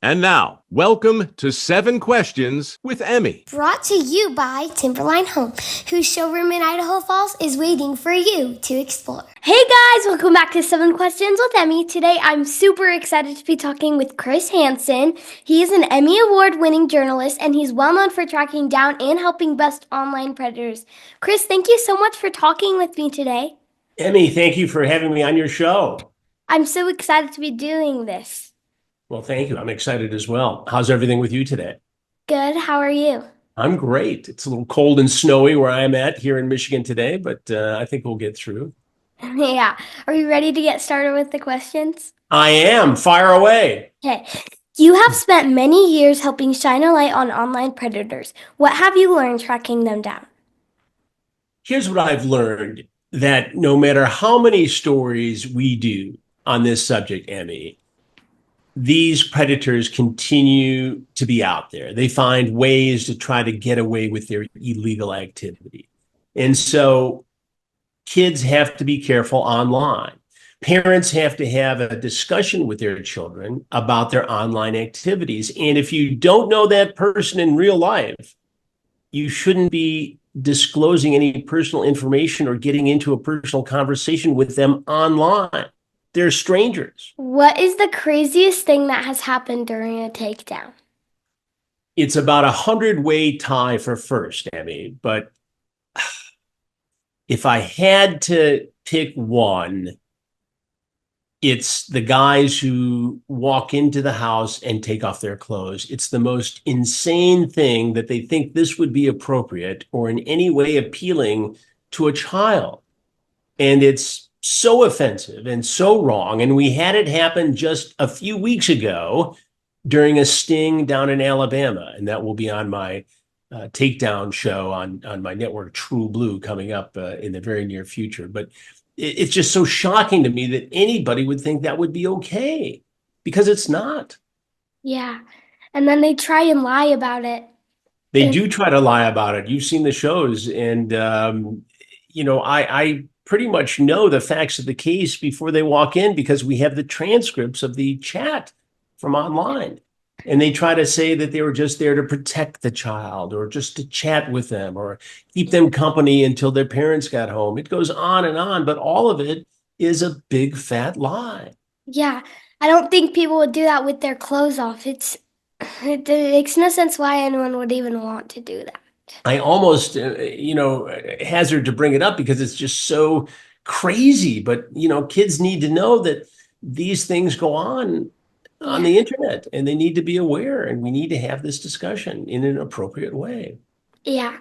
And now, welcome to 7 Questions with Emmy. Brought to you by Timberline Home, whose showroom in Idaho Falls is waiting for you to explore. Hey guys, welcome back to 7 Questions with Emmy. Today I'm super excited to be talking with Chris Hansen. He is an Emmy Award-winning journalist, and he's well known for tracking down and helping bust online predators. Chris, thank you so much for talking with me today. Emmy, thank you for having me on your show. I'm so excited to be doing this. Well, thank you. I'm excited as well. How's everything with you today? Good, how are you? I'm great. It's a little cold and snowy where I'm at here in Michigan today, but I think we'll get through. Yeah. Are you ready to get started with the questions? I am. Fire away. Okay. You have spent many years helping shine a light on online predators. What have you learned tracking them down? Here's what I've learned, that no matter how many stories we do on this subject, Emmy, these predators continue to be out there. They find ways to try to get away with their illegal activity. And so kids have to be careful online. Parents have to have a discussion with their children about their online activities. And if you don't know that person in real life, you shouldn't be disclosing any personal information or getting into a personal conversation with them online. They're strangers. What is the craziest thing that has happened during a takedown? It's about 100-way tie for first, Emmy. But if I had to pick one, it's the guys who walk into the house and take off their clothes. It's the most insane thing that they think this would be appropriate or in any way appealing to a child. And it's so offensive and so wrong. And we had it happen just a few weeks ago during a sting down in Alabama. And that will be on my Takedown show on my network, TruBlu, coming up in the very near future. But it's just so shocking to me that anybody would think that would be okay, because it's not. Yeah. And then they try and lie about it. They do try to lie about it. You've seen the shows. And, I pretty much know the facts of the case before they walk in, because we have the transcripts of the chat from online. And they try to say that they were just there to protect the child, or just to chat with them, or keep them company until their parents got home. It goes on, but all of it is a big fat lie. Yeah. I don't think people would do that with their clothes off. It makes no sense why anyone would even want to do that. I almost, hazard to bring it up because it's just so crazy. But, kids need to know that these things go on the internet, and they need to be aware, and we need to have this discussion in an appropriate way. Yeah.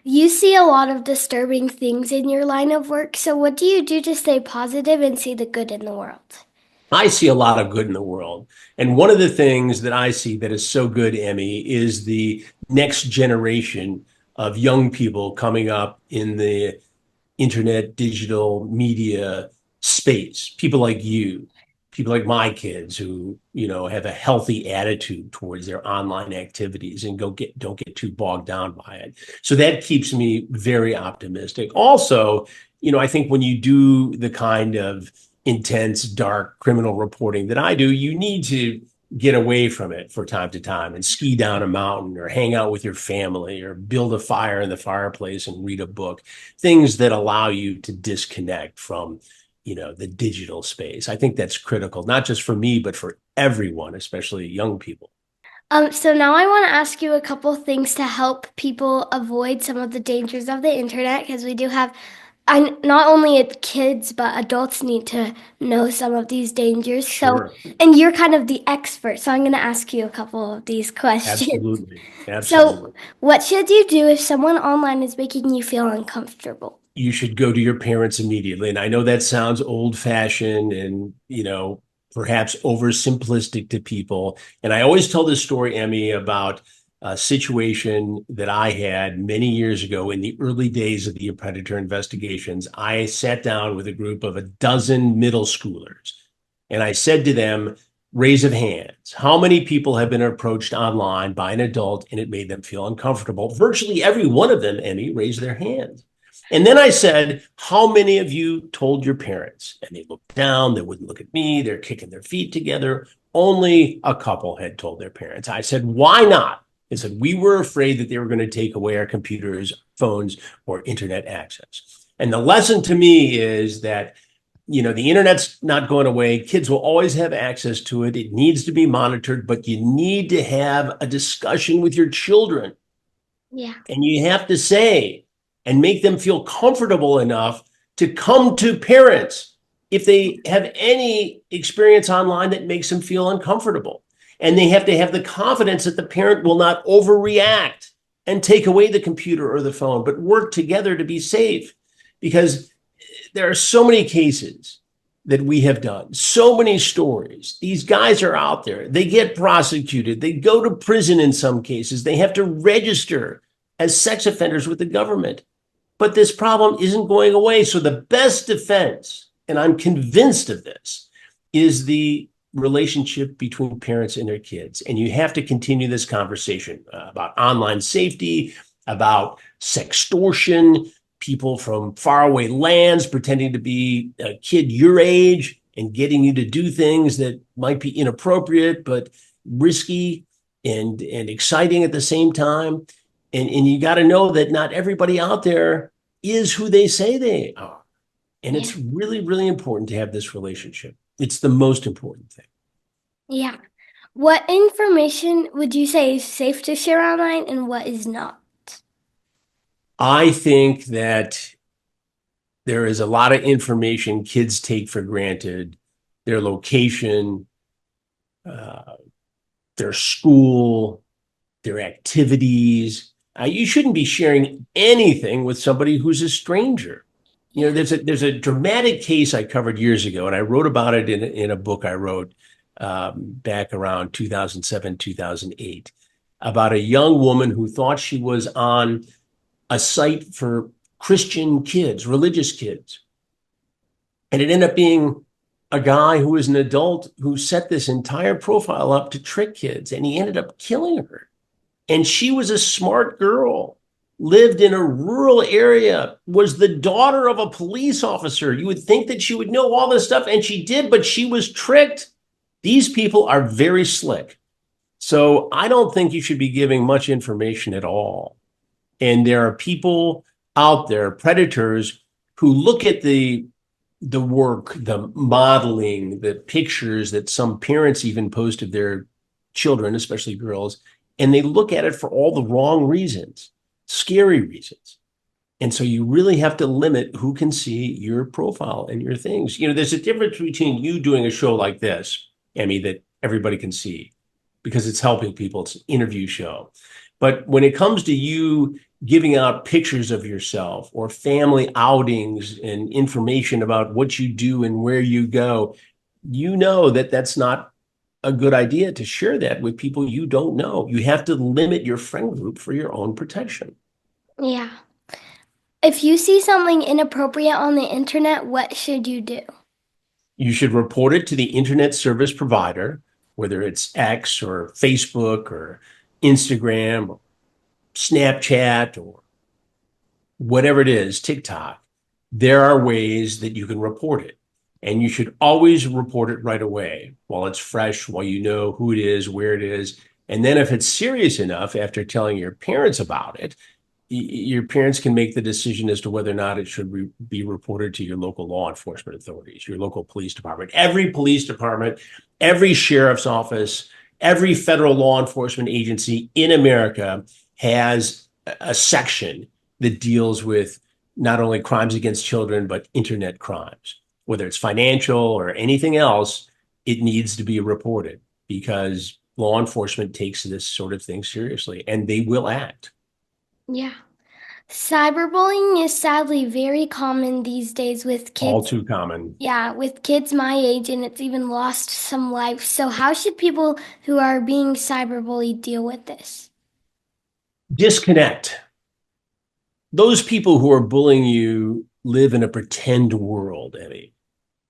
You see a lot of disturbing things in your line of work. So what do you do to stay positive and see the good in the world? I see a lot of good in the world. And one of the things that I see that is so good, Emmy, is the next generation of young people coming up in the internet, digital media space. People like you, people like my kids who, have a healthy attitude towards their online activities and don't get too bogged down by it. So that keeps me very optimistic. Also, I think when you do the kind of intense, dark criminal reporting that I do, you need to get away from it for time to time and ski down a mountain, or hang out with your family, or build a fire in the fireplace and read a book. Things that allow you to disconnect from, the digital space. I think that's critical, not just for me, but for everyone, especially young people. So now I want to ask you a couple things to help people avoid some of the dangers of the internet, because we do have not only kids, but adults need to know some of these dangers. Sure. So, and you're kind of the expert, so I'm going to ask you a couple of these questions. Absolutely. So, what should you do if someone online is making you feel uncomfortable? You should go to your parents immediately. And I know that sounds old-fashioned and, perhaps oversimplistic to people. And I always tell this story, Emmy, about a situation that I had many years ago in the early days of the predator investigations. I sat down with a group of a dozen middle schoolers, and I said to them, raise of hands, how many people have been approached online by an adult and it made them feel uncomfortable? Virtually every one of them, Emmy, raised their hands. And then I said, how many of you told your parents? And they looked down, they wouldn't look at me, they're kicking their feet together. Only a couple had told their parents. I said, why not? They said, we were afraid that they were going to take away our computers, phones, or internet access. And the lesson to me is that, the internet's not going away. Kids will always have access to it. It needs to be monitored, but you need to have a discussion with your children. Yeah. And you have to say and make them feel comfortable enough to come to parents if they have any experience online that makes them feel uncomfortable. And they have to have the confidence that the parent will not overreact and take away the computer or the phone, but work together to be safe. Because there are so many cases that we have done, so many stories. These guys are out there. They get prosecuted. They go to prison in some cases. They have to register as sex offenders with the government. But this problem isn't going away. So the best defense, and I'm convinced of this, is the relationship between parents and their kids. And you have to continue this conversation about online safety, about sextortion, people from faraway lands pretending to be a kid your age and getting you to do things that might be inappropriate, but risky and exciting at the same time. And you got to know that not everybody out there is who they say they are. And it's really, really important to have this relationship. It's the most important thing. Yeah. What information would you say is safe to share online and what is not? I think that there is a lot of information kids take for granted, their location, their school, their activities. You shouldn't be sharing anything with somebody who's a stranger. There's a dramatic case I covered years ago, and I wrote about it in a book I wrote back around 2007, 2008, about a young woman who thought she was on a site for Christian kids, religious kids. And it ended up being a guy who was an adult who set this entire profile up to trick kids, and he ended up killing her. And she was a smart girl, lived in a rural area, was the daughter of a police officer. You would think that she would know all this stuff, and she did, but she was tricked. These people are very slick. So I don't think you should be giving much information at all. And there are people out there, predators, who look at the work, the modeling, the pictures that some parents even post of their children, especially girls, and they look at it for all the wrong reasons, scary reasons. And so you really have to limit who can see your profile and your things. There's a difference between you doing a show like this, Emmy, that everybody can see because it's helping people. It's an interview show. But when it comes to you giving out pictures of yourself or family outings and information about what you do and where you go, that that's not a good idea to share that with people you don't know. You have to limit your friend group for your own protection. Yeah. If you see something inappropriate on the internet, what should you do? You should report it to the internet service provider, whether it's X or Facebook or Instagram or Snapchat or whatever it is, TikTok. There are ways that you can report it. And you should always report it right away while it's fresh, while you know who it is, where it is. And then if it's serious enough, after telling your parents about it, your parents can make the decision as to whether or not it should be reported to your local law enforcement authorities, your local police department. Every police department, every sheriff's office, every federal law enforcement agency in America has a section that deals with not only crimes against children, but internet crimes. Whether it's financial or anything else, it needs to be reported because law enforcement takes this sort of thing seriously and they will act. Yeah. Cyberbullying is sadly very common these days with kids. All too common. Yeah, with kids my age, and it's even lost some lives. So how should people who are being cyberbullied deal with this? Disconnect. Those people who are bullying you live in a pretend world, Emmy.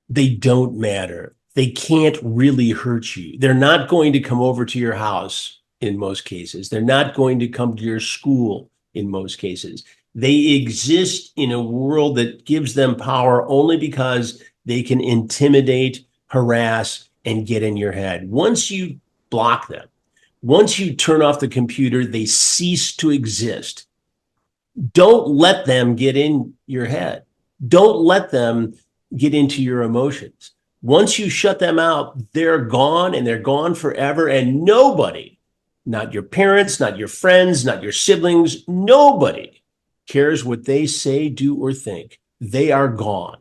They don't matter. They can't really hurt you. They're not going to come over to your house in most cases. They're not going to come to your school in most cases. They exist in a world that gives them power only because they can intimidate, harass, and get in your head. Once you block them, once you turn off the computer, they cease to exist. Don't let them get in your head. Don't let them get into your emotions. Once you shut them out, they're gone, and they're gone forever. And nobody, not your parents, not your friends, not your siblings, nobody cares what they say, do, or think. They are gone.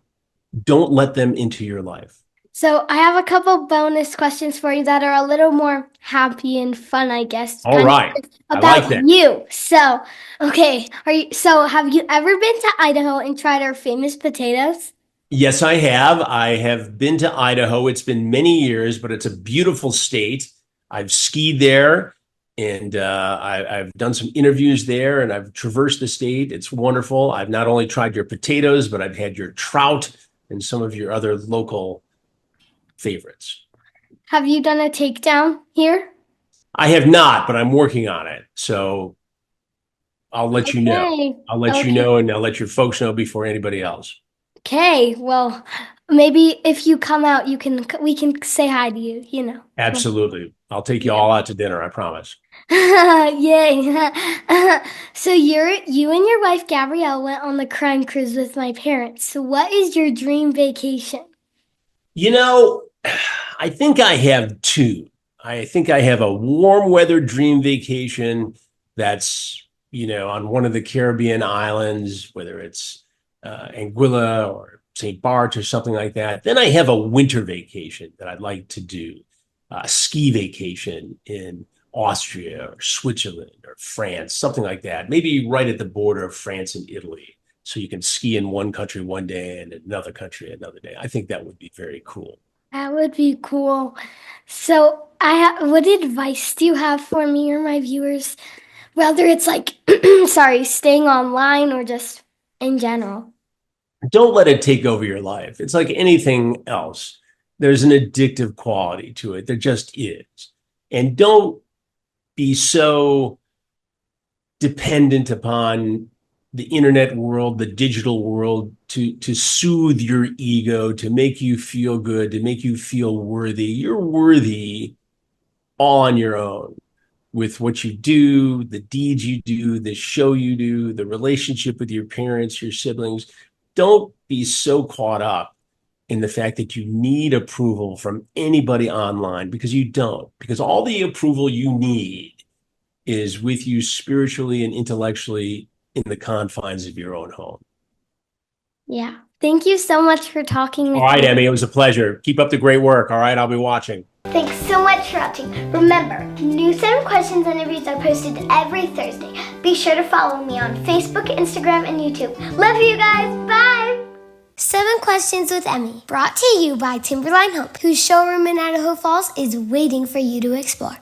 Don't let them into your life. So I have a couple bonus questions for you that are a little more happy and fun, I guess. All right. About I like that. you. So, okay. Have you ever been to Idaho and tried our famous potatoes? Yes, I have. I have been to Idaho. It's been many years, but it's a beautiful state. I've skied there, and I've done some interviews there, and I've traversed the state. It's wonderful. I've not only tried your potatoes, but I've had your trout and some of your other local favorites. Have you done a takedown here? I have not, but I'm working on it. So I'll let you know. I'll let you know, and I'll let your folks know before anybody else. Okay, well, maybe if you come out, we can say hi to you, you know. Absolutely. I'll take you all out to dinner, I promise. Yay. So you and your wife Gabrielle went on the crime cruise with my parents. So what is your dream vacation? You know, I think I have two. I think I have a warm weather dream vacation that's, on one of the Caribbean islands, whether it's Anguilla or St. Barts or something like that. Then I have a winter vacation that I'd like to do, a ski vacation in Austria or Switzerland or France, something like that. Maybe right at the border of France and Italy. So you can ski in one country one day and another country another day. I think that would be very cool. That would be cool. So what advice do you have for me or my viewers? Whether it's like, staying online or just in general. Don't let it take over your life. It's like anything else. There's an addictive quality to it. There just is. And don't be so dependent upon the internet world, the digital world, to soothe your ego, to make you feel good, to make you feel worthy. You're worthy all on your own, with what you do, the deeds you do, the show you do, the relationship with your parents, your siblings. Don't be so caught up in the fact that you need approval from anybody online, because you don't. Because all the approval you need is with you spiritually and intellectually in the confines of your own home. Yeah. Thank you so much for talking with me. All right, Emmy, it was a pleasure. Keep up the great work. All right, I'll be watching. Thanks so much for watching. Remember, new 7 questions and interviews are posted every Thursday. Be sure to follow me on Facebook, Instagram, and YouTube. Love you guys. Bye. 7 Questions with Emmy, brought to you by Timberline Home, whose showroom in Idaho Falls is waiting for you to explore.